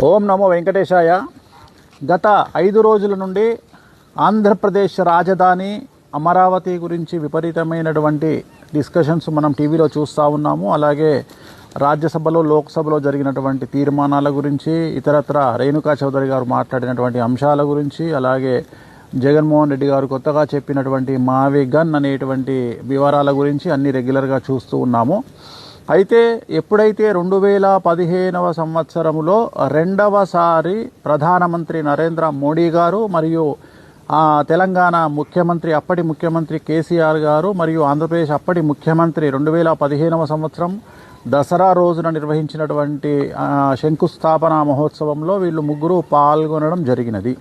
ఓం నమో వెంకటేశాయ. గత 5 రోజుల నుండి ఆంధ్రప్రదేశ్ రాజధాని అమరావతి గురించి విపరీతమైనటువంటి డిస్కషన్స్ మనం టీవీలో చూస్తూ ఉన్నాము. అలాగే రాజ్యసభలో లోక్సభలో జరిగినటువంటి తీర్మానాల గురించి, ఇతరత్ర రేణుకా చౌదరి గారు మాట్లాడినటువంటి అంశాల గురించి, అలాగే జగన్మోహన్ రెడ్డి గారు కొత్తగా చెప్పినటువంటి మావి గన్ అనేటువంటి వివరాల గురించి అన్ని రెగ్యులర్గా చూస్తూ ఉన్నాము. అయితే ఎప్పుడైతే 2015వ సంవత్సరంలో రెండవసారి ప్రధానమంత్రి నరేంద్ర మోడీ గారు మరియు తెలంగాణ ముఖ్యమంత్రి అప్పటి ముఖ్యమంత్రి కేసీఆర్ గారు మరియు ఆంధ్రప్రదేశ్ అప్పటి ముఖ్యమంత్రి 2015వ సంవత్సరం దసరా రోజున నిర్వహించినటువంటి శంకుస్థాపన మహోత్సవంలో వీళ్ళు ముగ్గురు పాల్గొనడం జరిగినది.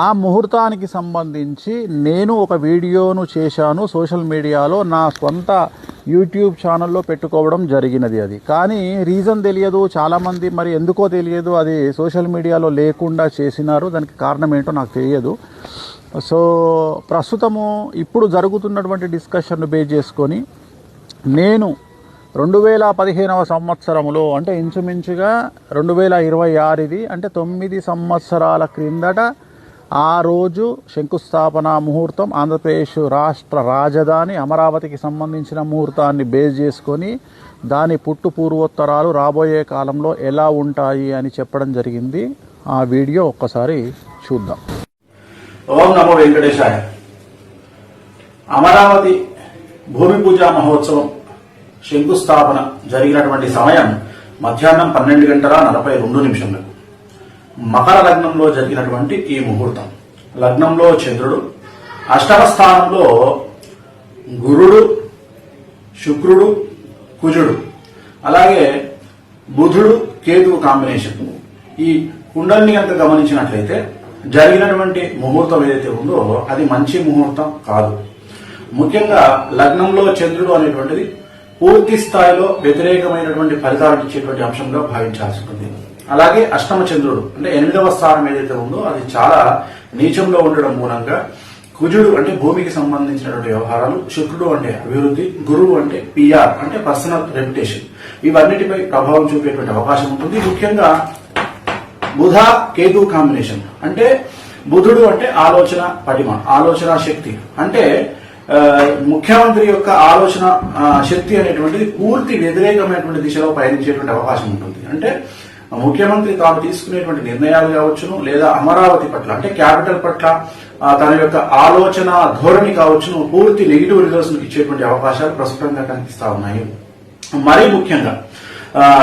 ఆ ముహూర్తానికి సంబంధించి నేను ఒక వీడియోను చేశాను సోషల్ మీడియాలో, నా సొంత యూట్యూబ్ ఛానల్లో పెట్టుకోవడం జరిగినది. అది కానీ రీజన్ తెలియదు చాలామంది, మరి ఎందుకో తెలియదు, అది సోషల్ మీడియాలో లేకుండా చేసినారు. దానికి కారణం ఏంటో నాకు తెలియదు. సో ప్రస్తుతము ఇప్పుడు జరుగుతున్నటువంటి డిస్కషన్ను బేస్ చేసుకొని నేను 2015వ సంవత్సరంలో, అంటే ఇంచుమించుగా 2026 అంటే 9 సంవత్సరాల క్రిందట ఆ రోజు శంకుస్థాపన ముహూర్తం, ఆంధ్రప్రదేశ్ రాష్ట్ర రాజధాని అమరావతికి సంబంధించిన ముహూర్తాన్ని బేస్ చేసుకొని దాని పుట్టు పూర్వోత్తరాలు రాబోయే కాలంలో ఎలా ఉంటాయి అని చెప్పడం జరిగింది. ఆ వీడియో ఒక్కసారి చూద్దాం. ఓం నమో వెంకటేశాయ. అమరావతి భూమి పూజ మహోత్సవం శంకుస్థాపన జరిగినటువంటి సమయం మధ్యాహ్నం 12:42 మకర లగ్నంలో జరిగినటువంటి ఈ ముహూర్తం. లగ్నంలో చంద్రుడు, అష్టమ స్థానంలో గురుడు, శుక్రుడు, కుజుడు, అలాగే బుధుడు, కేతువు కాంబినేషన్. ఈ కుండలిని కనుక గమనించినట్లయితే జరిగినటువంటి ముహూర్తం ఏదైతే ఉందో అది మంచి ముహూర్తం కాదు. ముఖ్యంగా లగ్నంలో చంద్రుడు అనేటువంటిది పూర్తి స్థాయిలో వ్యతిరేకమైనటువంటి ఫలితాలు ఇచ్చేటువంటి అంశంగా భావించాల్సి ఉంటుంది. అలాగే అష్టమ చంద్రుడు అంటే 8వ స్థానం ఏదైతే ఉందో అది చాలా నీచంలో ఉండడం మూలంగా కుజుడు అంటే భూమికి సంబంధించినటువంటి వ్యవహారాలు, శుక్రుడు అంటే అభివృద్ధి, గురువు అంటే పిఆర్ అంటే పర్సనల్ రెప్యుటేషన్, ఇవన్నిటిపై ప్రభావం చూపేటువంటి అవకాశం ఉంటుంది. ముఖ్యంగా బుధ కేతు కాంబినేషన్ అంటే బుధుడు అంటే ఆలోచన పటిమ, ఆలోచన శక్తి, అంటే ముఖ్యమంత్రి యొక్క ఆలోచన శక్తి అనేటువంటిది పూర్తి వ్యతిరేకమైనటువంటి దిశలో పయనించేటువంటి అవకాశం ఉంటుంది. అంటే ముఖ్యమంత్రి తాను తీసుకునేటువంటి నిర్ణయాలు కావచ్చును, లేదా అమరావతి పట్ల అంటే క్యాపిటల్ పట్ల తన యొక్క ఆలోచన ధోరణి కావచ్చును, పూర్తి నెగిటివ్ రిజల్ట్స్ ఇచ్చేటువంటి అవకాశాలు ప్రస్తుతంగా కనిపిస్తా ఉన్నాయి. మరీ ముఖ్యంగా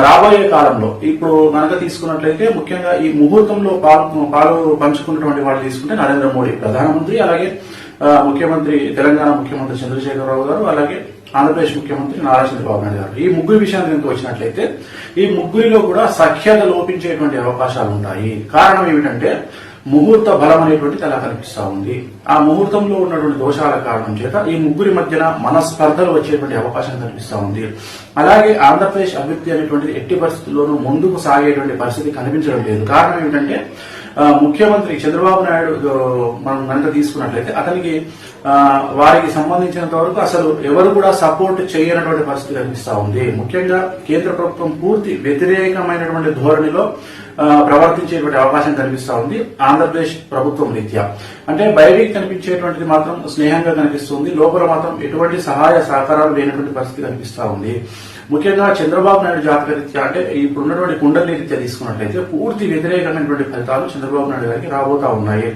రాబోయే కాలంలో ఇప్పుడు కనుక తీసుకున్నట్లయితే ముఖ్యంగా ఈ ముహూర్తంలో పాలు పంచుకున్నటువంటి వాళ్ళు తీసుకుంటే నరేంద్ర మోడీ ప్రధానమంత్రి, అలాగే ముఖ్యమంత్రి తెలంగాణ ముఖ్యమంత్రి చంద్రశేఖరరావు గారు, అలాగే ఆంధ్రప్రదేశ్ ముఖ్యమంత్రి నారా చంద్రబాబు నాయుడు గారు. ఈ ముగ్గురు విషయానికి కనుక వచ్చినట్లయితే ఈ ముగ్గురిలో కూడా సఖ్యత లోపించేటువంటి అవకాశాలు ఉన్నాయి. కారణం ఏమిటంటే ముహూర్త బలం అనేటువంటిది అలా కనిపిస్తా ఉంది. ఆ ముహూర్తంలో ఉన్నటువంటి దోషాల కారణం చేత ఈ ముగ్గురి మధ్యన మనస్పర్ధలు వచ్చేటువంటి అవకాశం కనిపిస్తా ఉంది. అలాగే ఆంధ్రప్రదేశ్ అభివృద్ధి అనేటువంటిది ఎట్టి పరిస్థితుల్లోనూ ముందుకు సాగేటువంటి పరిస్థితి కనిపించడం లేదు. కారణం ఏమిటంటే ముఖ్యమంత్రి చంద్రబాబు నాయుడు మనం కనుక తీసుకున్నట్లయితే అతనికి వారికి సంబంధించినంత వరకు అసలు ఎవరు కూడా సపోర్ట్ చేయనటువంటి పరిస్థితి కనిపిస్తా ఉంది. ముఖ్యంగా కేంద్ర ప్రభుత్వం పూర్తి వ్యతిరేకమైనటువంటి ధోరణిలో ప్రవర్తించేటువంటి అవకాశం కనిపిస్తా ఉంది ఆంధ్రప్రదేశ్ ప్రభుత్వం రీత్యా. అంటే బయటికి కనిపించేటువంటిది మాత్రం స్నేహంగా కనిపిస్తుంది, లోపల మాత్రం ఎటువంటి సహాయ సహకారాలు లేనటువంటి పరిస్థితి కనిపిస్తా ఉంది. ముఖ్యంగా చంద్రబాబు నాయుడు జాతక రీత్యా అంటే ఇప్పుడున్నటువంటి కుండలి రీత్యా తీసుకున్నట్లయితే పూర్తి వ్యతిరేకమైనటువంటి ఫలితాలు చంద్రబాబు నాయుడు గారికి రాబోతా ఉన్నాయి.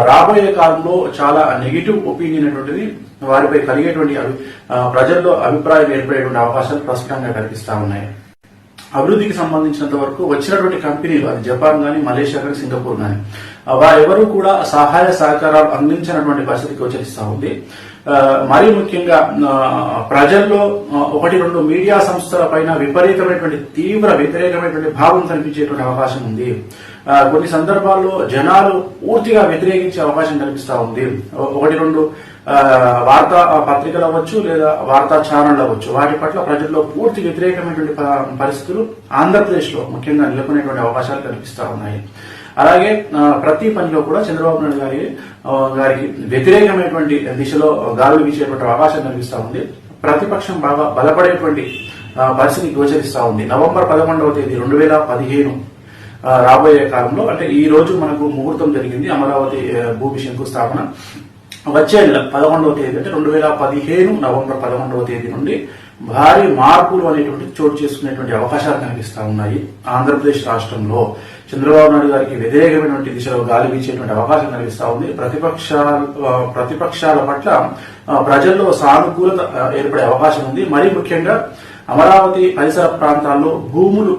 రాబోయే కాలంలో చాలా నెగిటివ్ ఒపీనియన్ అనేటువంటిది వారిపై కలిగేటువంటి ప్రజల్లో అభిప్రాయం ఏర్పడేటువంటి అవకాశాలు ప్రస్ఫుటంగా కనిపిస్తా ఉన్నాయి. అభివృద్ధికి సంబంధించినంత వరకు వచ్చినటువంటి కంపెనీలు, అది జపాన్ కానీ, మలేషియా కానీ, సింగపూర్ కానీ, వారెవరూ కూడా సహాయ సహకారాలు అందించినటువంటి పరిస్థితికి గోచరిస్తా ఉంది. మరీ ముఖ్యంగా ప్రజల్లో 1-2 మీడియా సంస్థల పైన విపరీతమైనటువంటి తీవ్ర వ్యతిరేకమైనటువంటి భావం కనిపించేటువంటి అవకాశం ఉంది. కొన్ని సందర్భాల్లో జనాలు పూర్తిగా వ్యతిరేకించే అవకాశం కనిపిస్తా ఉంది. 1-2 వార్తా పత్రికలు అవ్వచ్చు, లేదా వార్తా ఛానళ్లు అవ్వచ్చు, వాటి పట్ల ప్రజల్లో పూర్తి వ్యతిరేకమైనటువంటి పరిస్థితులు ఆంధ్రప్రదేశ్ లో ముఖ్యంగా నెలకొనేటువంటి అవకాశాలు కనిపిస్తా ఉన్నాయి. అలాగే ప్రతి పనిలో కూడా చంద్రబాబు నాయుడు గారికి వ్యతిరేకమైనటువంటి దిశలో గాలులు వీచేటువంటి అవకాశం కనిపిస్తా ఉంది. ప్రతిపక్షం బాగా బలపడేటువంటి పరిస్థితి గోచరిస్తా ఉంది. నవంబర్ 11వ తేదీ 2015 రాబోయే కాలంలో అంటే ఈ రోజు మనకు ముహూర్తం జరిగింది అమరావతి భూమి శంకుస్థాపన. వచ్చే నెల 11వ తేదీ అంటే 2015 నవంబర్ 11వ తేదీ నుండి భారీ మార్పులు అనేటువంటి చోటు చేసుకునేటువంటి అవకాశాలు కనిపిస్తా ఉన్నాయి. ఆంధ్రప్రదేశ్ రాష్ట్రంలో చంద్రబాబు నాయుడు గారికి వ్యతిరేకమైనటువంటి దిశలో గాలి వీచేటువంటి అవకాశం కనిపిస్తా ఉంది. ప్రతిపక్షాల పట్ల ప్రజల్లో సానుకూలత ఏర్పడే అవకాశం ఉంది. మరీ ముఖ్యంగా అమరావతి పరిసర ప్రాంతాల్లో భూములు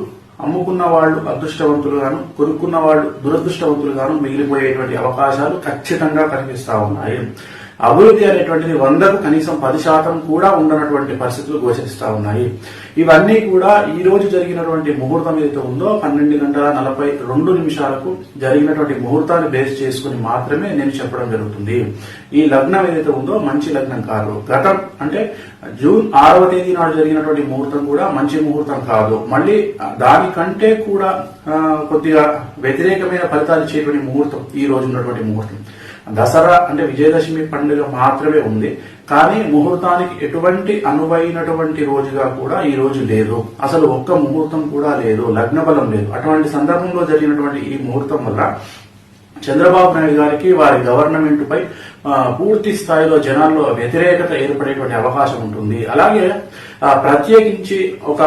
అమ్ముకున్న వాళ్ళు అదృష్టవంతులుగాను, కొనుక్కున్న వాళ్ళు దురదృష్టవంతులుగాను మిగిలిపోయేటువంటి అవకాశాలు ఖచ్చితంగా కనిపిస్తా ఉన్నాయి. అభివృద్ధి అనేటువంటిది 100కు కనీసం 10% కూడా ఉండనటువంటి పరిస్థితులు గోచరిస్తా ఉన్నాయి. ఇవన్నీ కూడా ఈ రోజు జరిగినటువంటి ముహూర్తం ఏదైతే ఉందో 12:42 జరిగినటువంటి ముహూర్తాన్ని బేస్ చేసుకుని మాత్రమే నేను చెప్పడం జరుగుతుంది. ఈ లగ్నం ఏదైతే ఉందో మంచి లగ్నం కాదు. గతం అంటే జూన్ 6వ తేదీ నాడు జరిగినటువంటి ముహూర్తం కూడా మంచి ముహూర్తం కాదు. మళ్ళీ దానికంటే కూడా కొద్దిగా వ్యతిరేకమైన ఫలితాలు ఇచ్చేటువంటి ముహూర్తం ఈ రోజు ఉన్నటువంటి ముహూర్తం. దసరా అంటే విజయదశమి పండుగ మాత్రమే ఉంది, కానీ ముహూర్తానికి ఎటువంటి అనువైనటువంటి రోజుగా కూడా ఈ రోజు లేదు. అసలు ఒక్క ముహూర్తం కూడా లేదు, లగ్న బలం లేదు. అటువంటి సందర్భంలో జరిగినటువంటి ఈ ముహూర్తం వల్ల చంద్రబాబు నాయుడు గారికి వారి గవర్నమెంట్ పై పూర్తి స్థాయిలో జనాల్లో వ్యతిరేకత ఏర్పడేటువంటి అవకాశం ఉంటుంది. అలాగే ప్రత్యేకించి ఒక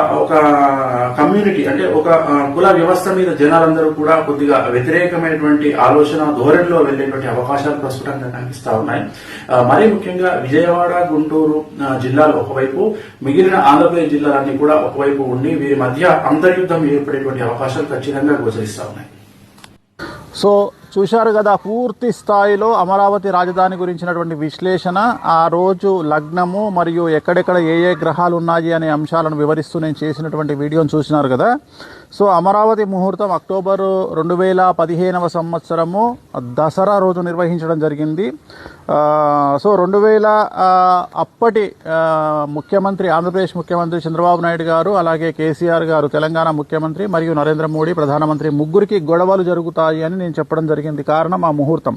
కమ్యూనిటీ అంటే ఒక కుల వ్యవస్థ మీద జనాలందరూ కూడా కొద్దిగా వ్యతిరేకమైనటువంటి ఆలోచన ధోరణిలో వెళ్లేటువంటి అవకాశాలు ప్రస్ఫుటంగా కనిపిస్తా ఉన్నాయి. మరీ ముఖ్యంగా విజయవాడ, గుంటూరు జిల్లాలు ఒకవైపు, మిగిలిన ఆంధ్రప్రదేశ్ జిల్లాలన్నీ కూడా ఒకవైపు ఉండి వీరి మధ్య అంతర్యుద్ధం ఏర్పడేటువంటి అవకాశాలు ఖచ్చితంగా గోచరిస్తా ఉన్నాయి. సో చూశారు కదా, పూర్తి స్థాయిలో అమరావతి రాజధాని గురించినటువంటి విశ్లేషణ, ఆ రోజు లగ్నము మరియు ఎక్కడెక్కడ ఏ గ్రహాలు ఉన్నాయి అనే అంశాలను వివరిస్తూ నేను చేసినటువంటి వీడియోను చూసినారు కదా. సో అమరావతి ముహూర్తం అక్టోబర్ 2015వ సంవత్సరము దసరా రోజు నిర్వహించడం జరిగింది. సో 2000 అప్పటి ముఖ్యమంత్రి, ఆంధ్రప్రదేశ్ ముఖ్యమంత్రి చంద్రబాబు నాయుడు గారు, అలాగే కేసీఆర్ గారు తెలంగాణ ముఖ్యమంత్రి, మరియు నరేంద్ర మోడీ ప్రధానమంత్రి, ముగ్గురికి గొడవలు జరుగుతాయి అని నేను చెప్పడం జరిగింది. కారణం ఆ ముహూర్తం.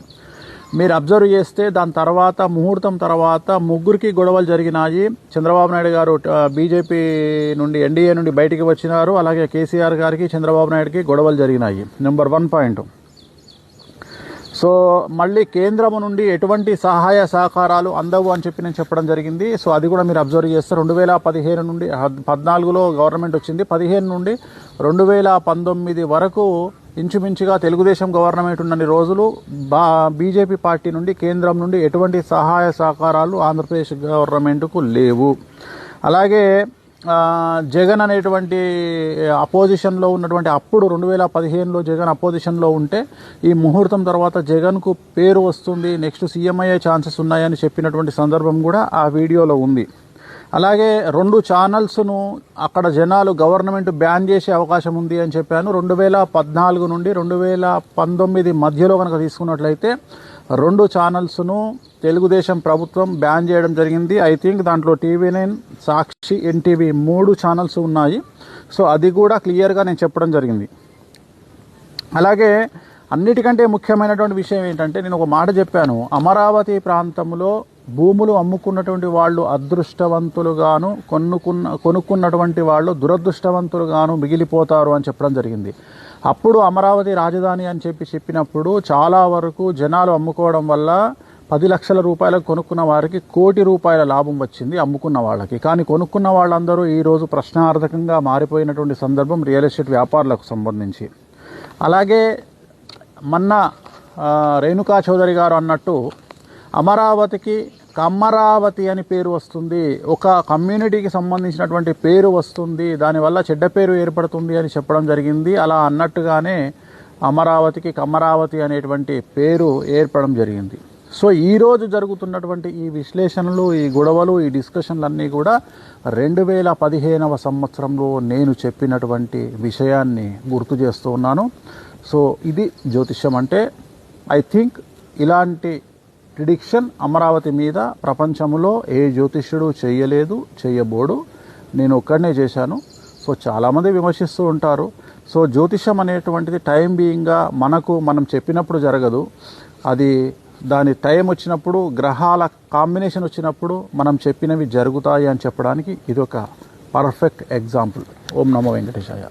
మీరు అబ్జర్వ్ చేస్తే దాని తర్వాత ముహూర్తం తర్వాత ముగ్గురికి గొడవలు జరిగినాయి. చంద్రబాబు నాయుడు గారు బీజేపీ నుండి, ఎన్డీఏ నుండి బయటికి వచ్చినారు. అలాగే కేసీఆర్ గారికి చంద్రబాబు నాయుడుకి గొడవలు జరిగినాయి. Number 1 point. సో మళ్ళీ కేంద్రం నుండి ఎటువంటి సహాయ సహకారాలు అందవు అని చెప్పి నేను చెప్పడం జరిగింది. సో అది కూడా మీరు అబ్జర్వ్ చేస్తే 2015 నుండి 14లో గవర్నమెంట్ వచ్చింది. 15 నుండి 2019 వరకు ఇంచుమించుగా తెలుగుదేశం గవర్నమెంట్ ఉన్నన్ని రోజులు బీజేపీ పార్టీ నుండి, కేంద్రం నుండి ఎటువంటి సహాయ సహకారాలు ఆంధ్రప్రదేశ్ గవర్నమెంట్కు లేవు. అలాగే జగన్ అనేటువంటి అపోజిషన్లో ఉన్నటువంటి, అప్పుడు 2015లో జగన్ అపోజిషన్లో ఉంటే ఈ ముహూర్తం తర్వాత జగన్కు పేరు వస్తుంది, నెక్స్ట్ సీఎం అయ్యే ఛాన్సెస్ ఉన్నాయని చెప్పినటువంటి సందర్భం కూడా ఆ వీడియోలో ఉంది. అలాగే 2 ఛానల్స్ను అక్కడ జనాలు గవర్నమెంట్ బ్యాన్ చేసే అవకాశం ఉంది అని చెప్పాను. 2014 నుండి 2019 మధ్యలో కనుక తీసుకున్నట్లయితే 2 ఛానల్స్ను తెలుగుదేశం ప్రభుత్వం బ్యాన్ చేయడం జరిగింది. ఐ థింక్ దాంట్లో TV9, సాక్షి, ఎన్టీవీ 3 ఛానల్స్ ఉన్నాయి. సో అది కూడా క్లియర్గా నేను చెప్పడం జరిగింది. అలాగే అన్నిటికంటే ముఖ్యమైనటువంటి విషయం ఏంటంటే, నేను ఒక మాట చెప్పాను, అమరావతి ప్రాంతంలో భూములు అమ్ముకున్నటువంటి వాళ్ళు అదృష్టవంతులుగాను, కొనుక్కున్నటువంటి వాళ్ళు దురదృష్టవంతులుగాను మిగిలిపోతారు అని చెప్పడం జరిగింది. అప్పుడు అమరావతి రాజధాని అని చెప్పినప్పుడు చాలా వరకు జనాలు అమ్ముకోవడం వల్ల 10 లక్షల రూపాయలకు కొనుక్కున్న వారికి 1 కోటి రూపాయల లాభం వచ్చింది అమ్ముకున్న వాళ్ళకి. కానీ కొనుక్కున్న వాళ్ళందరూ ఈరోజు ప్రశ్నార్థకంగా మారిపోయినటువంటి సందర్భం రియల్ ఎస్టేట్ వ్యాపారులకు సంబంధించి. అలాగే మొన్న రేణుకా చౌదరి గారు అన్నట్టు అమరావతికి కమ్మరావతి అని పేరు వస్తుంది, ఒక కమ్యూనిటీకి సంబంధించినటువంటి పేరు వస్తుంది, దానివల్ల చెడ్డ పేరు ఏర్పడుతుంది అని చెప్పడం జరిగింది. అలా అన్నట్టుగానే అమరావతికి కమ్మరావతి అనేటువంటి పేరు ఏర్పడడం జరిగింది. సో ఈరోజు జరుగుతున్నటువంటి ఈ విశ్లేషణలు, ఈ గొడవలు, ఈ డిస్కషన్లన్నీ కూడా 2015వ సంవత్సరంలో నేను చెప్పినటువంటి విషయాన్ని గుర్తు చేస్తూ ఉన్నాను. సో ఇది జ్యోతిష్యం అంటే. ఐ థింక్ ఇలాంటి ప్రిడిక్షన్ అమరావతి మీద ప్రపంచంలో ఏ జ్యోతిష్యుడు చేయలేదు, చేయబోడు. నేను ఒక్కడనే చేశాను. సో చాలామంది విమర్శిస్తూ ఉంటారు. సో జ్యోతిష్యం అనేటువంటిది టైం బీయింగ్గా మనం చెప్పినప్పుడు జరగదు. అది దాని టైం వచ్చినప్పుడు, గ్రహాల కాంబినేషన్ వచ్చినప్పుడు మనం చెప్పినవి జరుగుతాయి అని చెప్పడానికి ఇది ఒక పర్ఫెక్ట్ ఎగ్జాంపుల్. ఓం నమో వెంకటేశాయ.